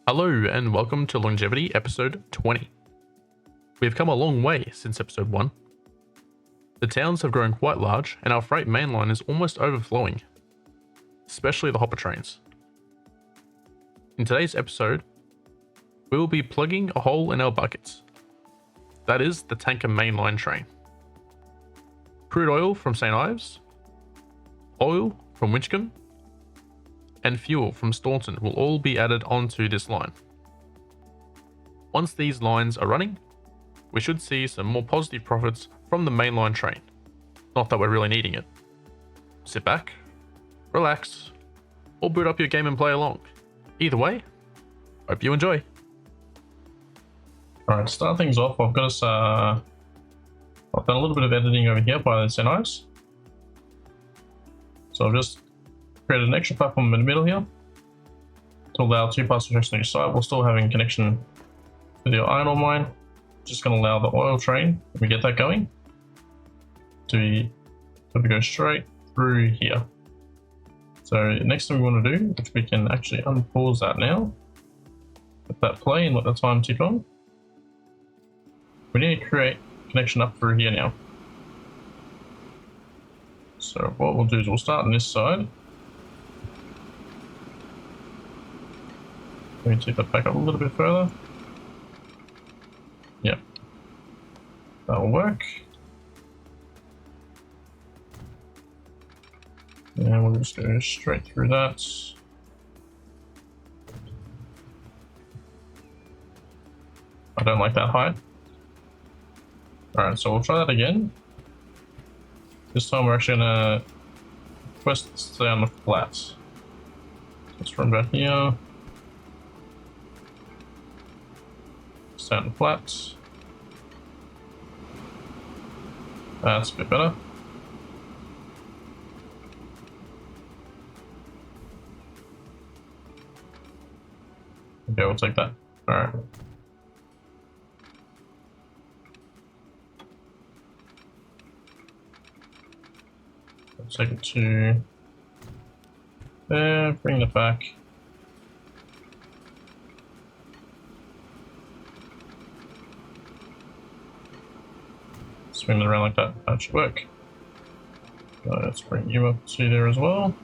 Hello and welcome to Longevity episode 20. We've come a long way since episode 1. The towns have grown quite large and our freight mainline is almost overflowing, especially the hopper trains. In today's episode, we will be plugging a hole in our buckets. That is the tanker mainline train. Crude oil from St. Ives, oil from Winchcombe, and fuel from Staunton will all be added onto this line. Once these lines are running, we should see some more positive profits from the mainline train. Not that we're really needing it. Sit back, relax, or boot up your game and play along. Either way, hope you enjoy. Alright, to start things off, I've got us, I've done a little bit of editing over here by the St. Ives. So I've just created an extra platform in the middle here to allow two passengers on each side while still having connection to the iron ore mine. Just going to allow the oil train, if we get that going, to go straight through here. So next thing we want to do, if we can actually unpause that now, let that play and let the time tick on. We need to create connection up through here now. So what we'll do is we'll start on this side. Let me take that back up a little bit further. Yep. That'll work. And we'll just go straight through that. I don't like that height. Alright, so we'll try that again. This time we're actually gonna request it to stay on the flat. Let's run back here. Stay on the flat. That's a bit better. Okay, we'll take that. Alright. Take it to there, bring it back. Swing it around like that, that should work. Let's bring you up to there as well.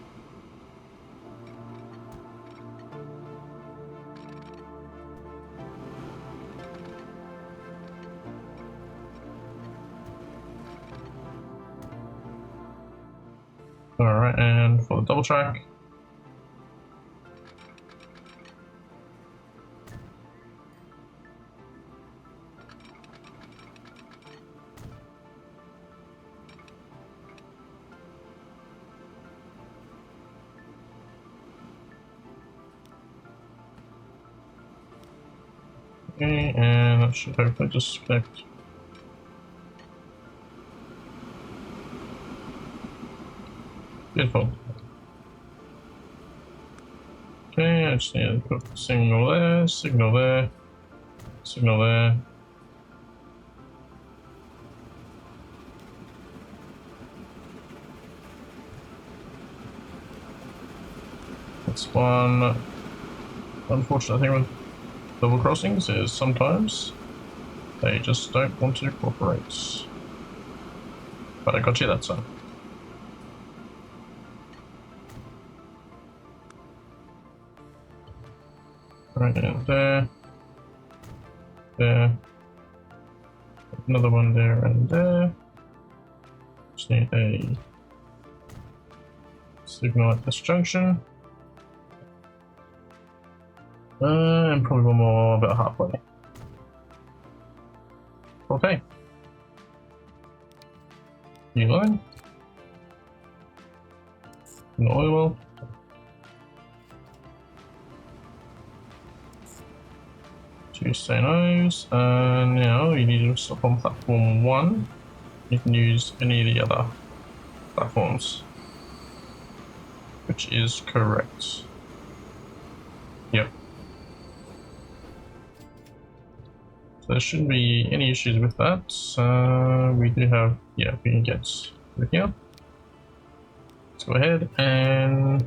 Alright, and for the double track. Okay, and that should hopefully just connect. Beautiful. Okay, I just need to put signal there, signal there, signal there. That's one unfortunate thing with double crossings is sometimes they just don't want to cooperate. But I got you that time. Right in there, there, another one there and there. Just need a signal at this junction. And probably one more about halfway. Okay. New line. An oil well. To St. Ives, and now you need to stop on platform 1. You can use any of the other platforms, which is correct. Yep. So there shouldn't be any issues with that. We do have, yeah, we can get through here. Let's go ahead and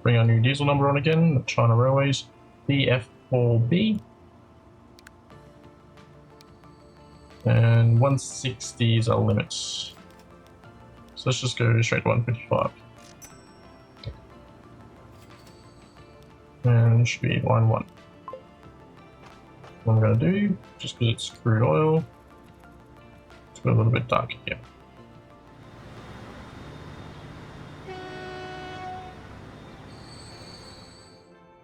bring our new diesel number on again, China Railways, 154B. And 160 is our limit. So let's just go straight to 155. And it should be line 1. What I'm going to do, just because it's crude oil, let's go a little bit darker here.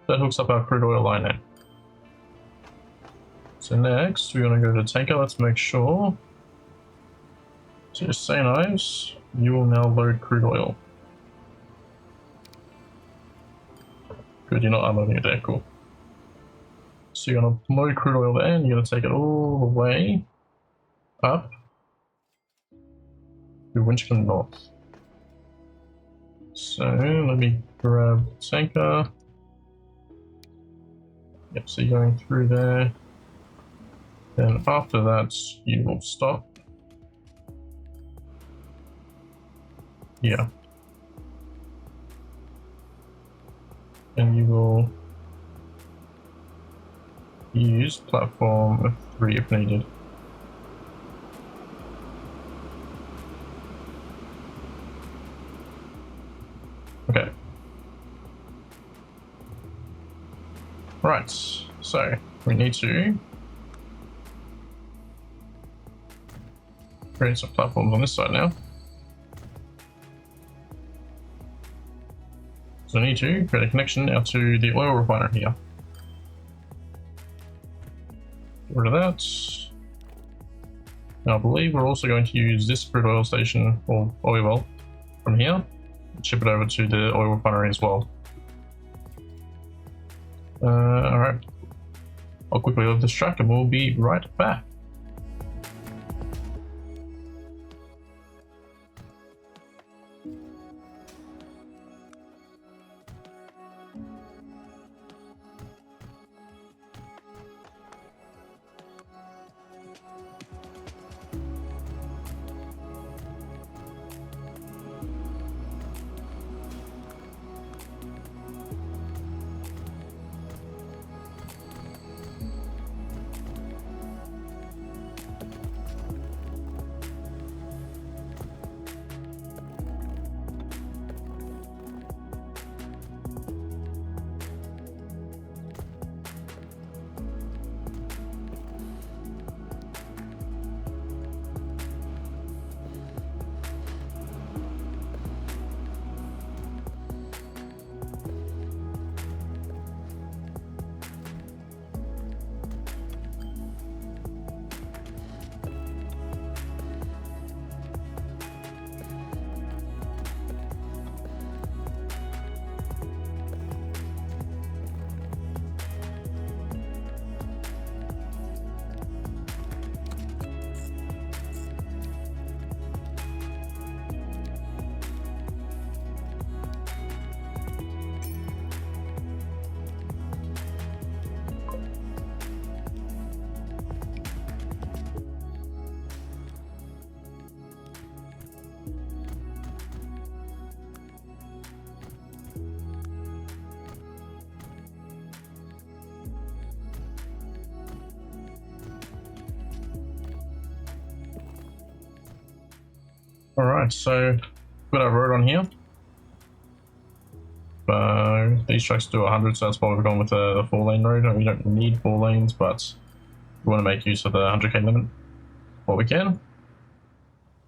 That hooks up our crude oil line now. So next, we're going to go to tanker. Let's make sure. So say knives, you will now load crude oil. Good, you're not unloading it there, cool. So you're going to load crude oil there, and you're going to take it all the way up to Winchcombe North. So let me grab the tanker. Yep, so you're going through there. Then after that, you will stop. Yeah. And you will use platform 3 if needed. Okay. Right, so we need to create some platforms on this side now. So I need to create a connection out to the oil refiner here. Get rid of that. Now I believe we're also going to use this crude oil station or oil well from here and ship it over to the oil refinery as well. Alright. I'll quickly load this track and we'll be right back. Alright, so got our road on here. These trucks do 100, so that's why we've gone with the 4-lane road. We don't need 4 lanes, but we want to make use of the 100k limit what we can.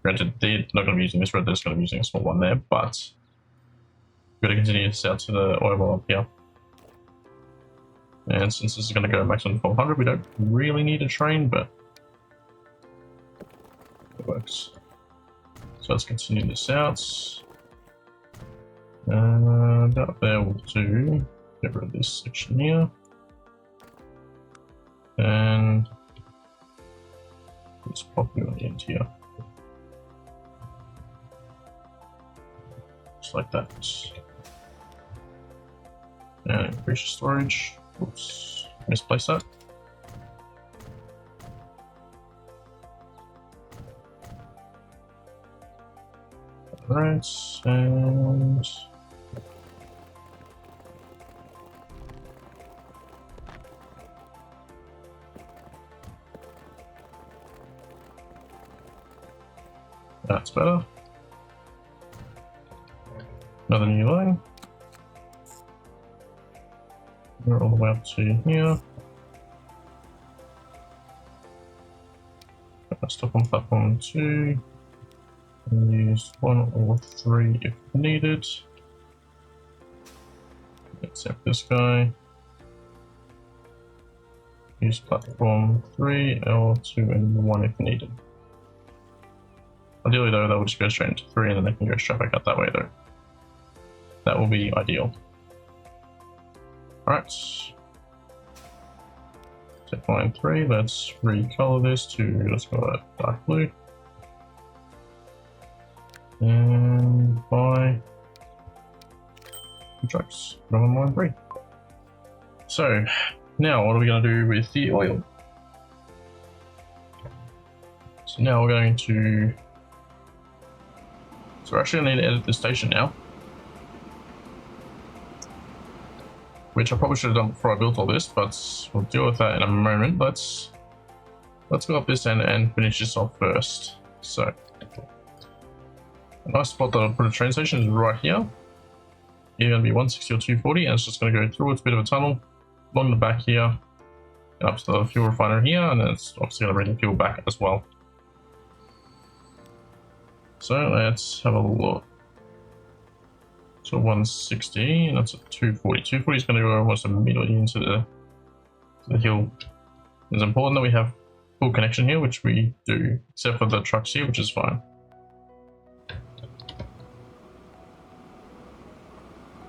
Granted, they're not going to be using this road, they're just going to be using a small one there, but we've got to continue this out to the oil well up here. And since this is going to go maximum 1200, we don't really need a train, but it works. So let's continue this out. And up there we'll do, get rid of this section here. And just pop it on the end here. Just like that. And increase storage. Oops, misplaced that. Alright, and That's better. Another new line. We're all the way up to here. Stop on platform 2. And use 1 or 3 if needed. Except this guy. Use platform 3, L2, and 1 if needed. Ideally though, that would just go straight into 3 and then they can go straight back out that way though. That will be ideal. Alright. Set line 3, let's recolor this to, let's go that dark blue. And buy trucks from line 3. So, now what are we going to do with the oil? So now we're going to... So we're actually going to need to edit the station now. Which I probably should have done before I built all this, but we'll deal with that in a moment. Let's go up this end and finish this off first. So, a nice spot that I'll put a train station is right here. Either going to be 160 or 240, and it's just going to go through. It's a bit of a tunnel along the back here, and up to the fuel refinery here, and then it's obviously going to bring the fuel back as well. So let's have a look. So 160, and that's a 240. 240 is going to go almost immediately into the hill. It's important that we have full connection here, which we do, except for the trucks here, which is fine.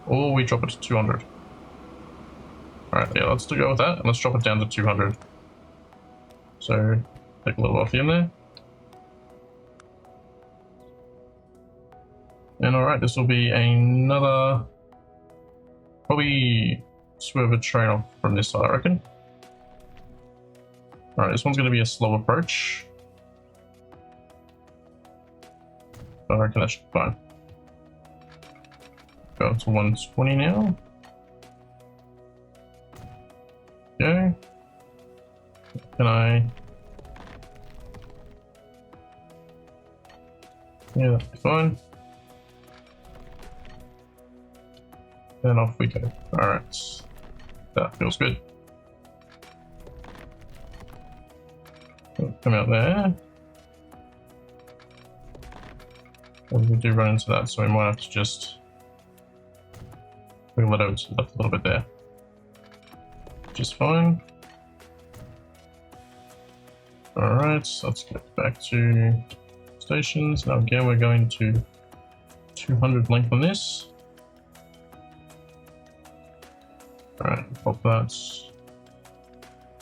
Or we drop it to 200. Alright, yeah, let's go with that, and let's drop it down to 200. So, take a little off in there. And alright, this will be another... Probably swerve a train off from this side, I reckon. Alright, this one's going to be a slow approach. But I reckon that should be fine. Go up to 120 now. Okay. Can I... Yeah, that'll be fine. Then off we go. Alright. That feels good. Come out there. And we do run into that, so we might have to just wiggle it over to the left a little bit there. Which is fine. Alright, so let's get back to stations. Now again, we're going to 200 length on this. Alright, pop that.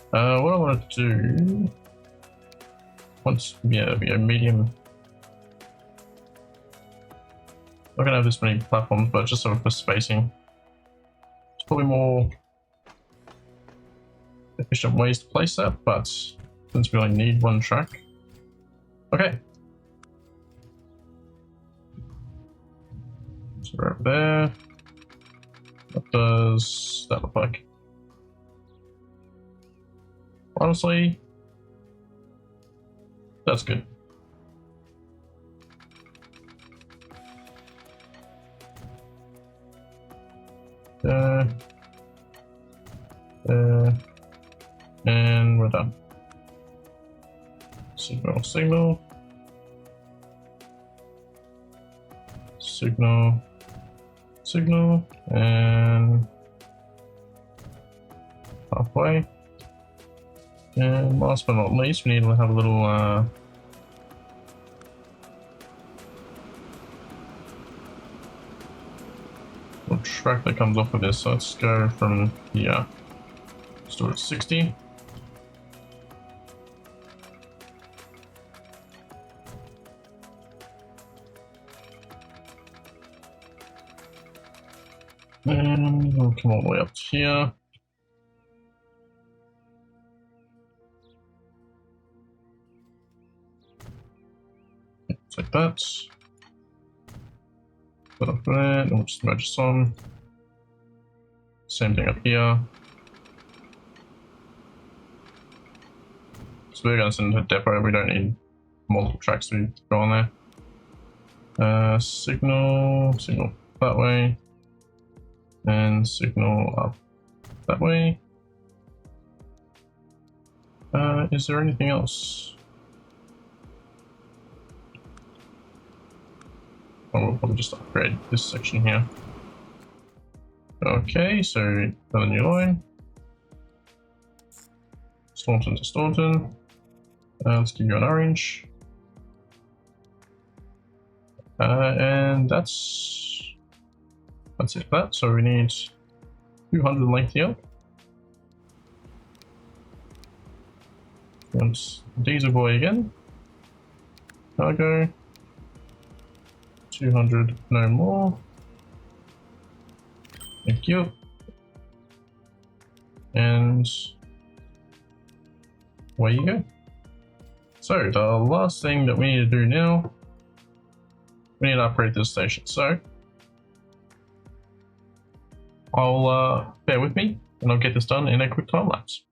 What I want to do, once, yeah, be a medium. Not gonna have this many platforms, but just sort of for spacing. It's probably more efficient ways to place that, but since we only need one track. Okay. So we're over there. What does that look like? Honestly, that's good. And we're done. Signal, signal. Signal. Signal. And halfway. And last but not least, we need to have a little track that comes off of this. So let's go from here. Let's do it at 60. And we'll come all the way up to here. Like that. Put up there, and we'll just merge this on. Same thing up here. So we're going to send it to a depot. We don't need multiple tracks to go on there. Signal that way, and signal up that way. Is there anything else? Oh, we'll probably just upgrade this section here. Okay, so another new line. Staunton to Staunton. Let's give you an orange. And that's it for that. So we need 200 length here. And diesel boy again. Cargo. 200, no more. Thank you. And away you go. So the last thing that we need to do now, we need to upgrade this station. So I'll bear with me and I'll get this done in a quick time lapse.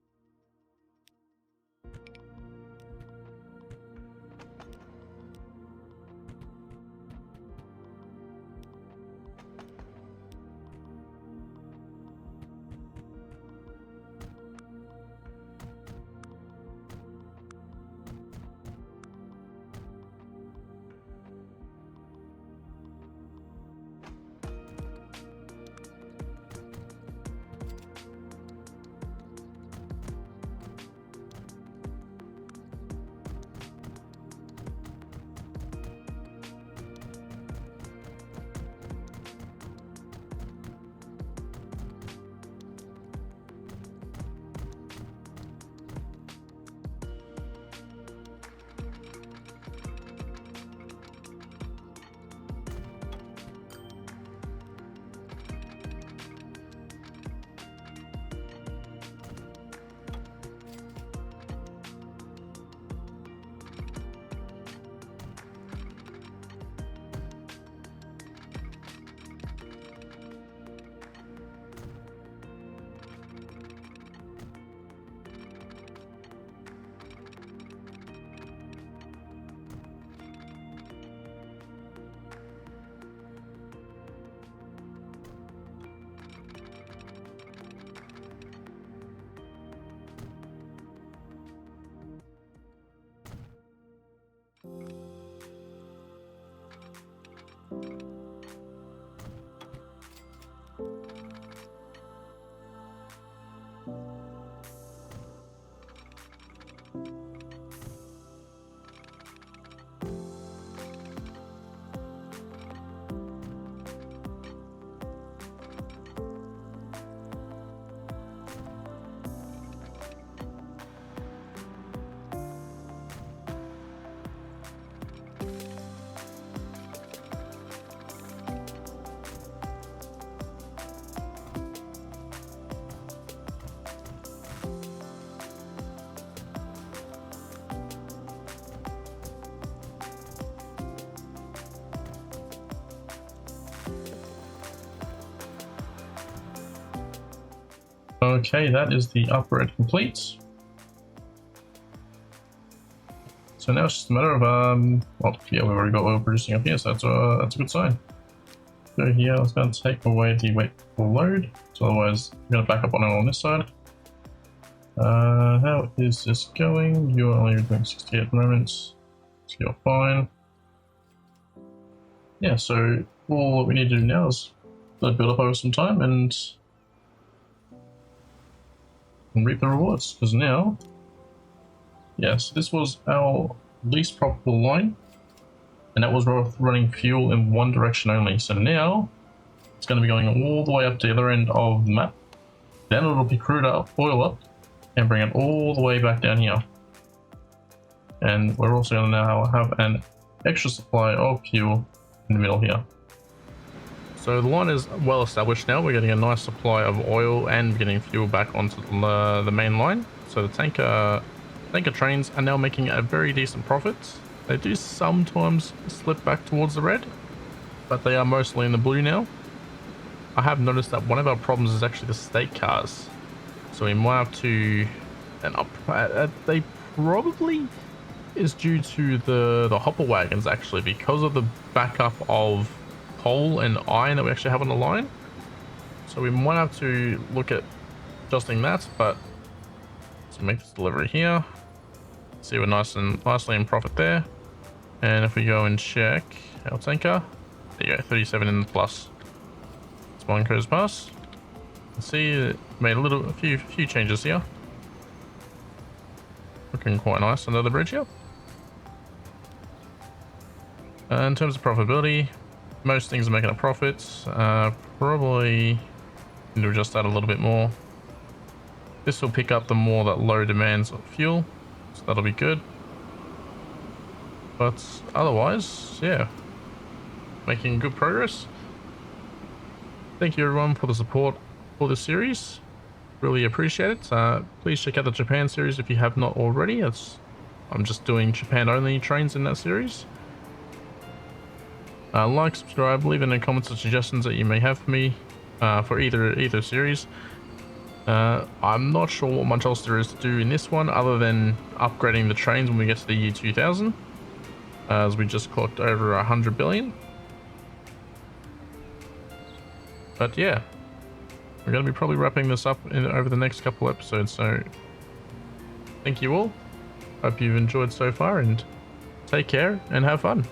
Okay, that is the upgrade complete. So now it's just a matter of well, yeah, we've already got oil producing up here, so that's a good sign. So here, I was going to take away the wait for load, so otherwise I'm going to back up on oil on this side. How is this going? You're only doing 60 at the moment, so you're fine. Yeah, so all we need to do now is build up over some time and reap the rewards, because now, yes, this was our least profitable line, and that was running fuel in one direction only. So now it's going to be going all the way up to the other end of the map, then it'll be crude up, oil up, and bring it all the way back down here. And we're also going to now have an extra supply of fuel in the middle here. So the line is well established now. We're getting a nice supply of oil and getting fuel back onto the main line. So the tanker trains are now making a very decent profit. They do sometimes slip back towards the red, but they are mostly in the blue now. I have noticed that one of our problems is actually the state cars. So we might have to, and they is due to the hopper wagons, actually, because of the backup of coal and iron that we actually have on the line. So we might have to look at adjusting that, but let's make this delivery here. See, we're nicely in profit there. And if we go and check our tanker, there you go, 37 in the plus. Spawn goes past. See, it made a few changes here. Looking quite nice under the bridge here. In terms of profitability, most things are making a profit. Probably need to adjust that a little bit more. This will pick up the more that low demands of fuel, so that'll be good. But otherwise, yeah, making good progress. Thank you everyone for the support for this series. Really appreciate it. Please check out the Japan series if you have not already. I'm just doing Japan only trains in that series. Like, subscribe, leave in the comments or suggestions that you may have for me for either series. I'm not sure what much else there is to do in this one other than upgrading the trains when we get to the year 2000, as we just clocked over 100 billion. But yeah, we're going to be probably wrapping this up over the next couple episodes, so thank you all. Hope you've enjoyed so far, and take care and have fun.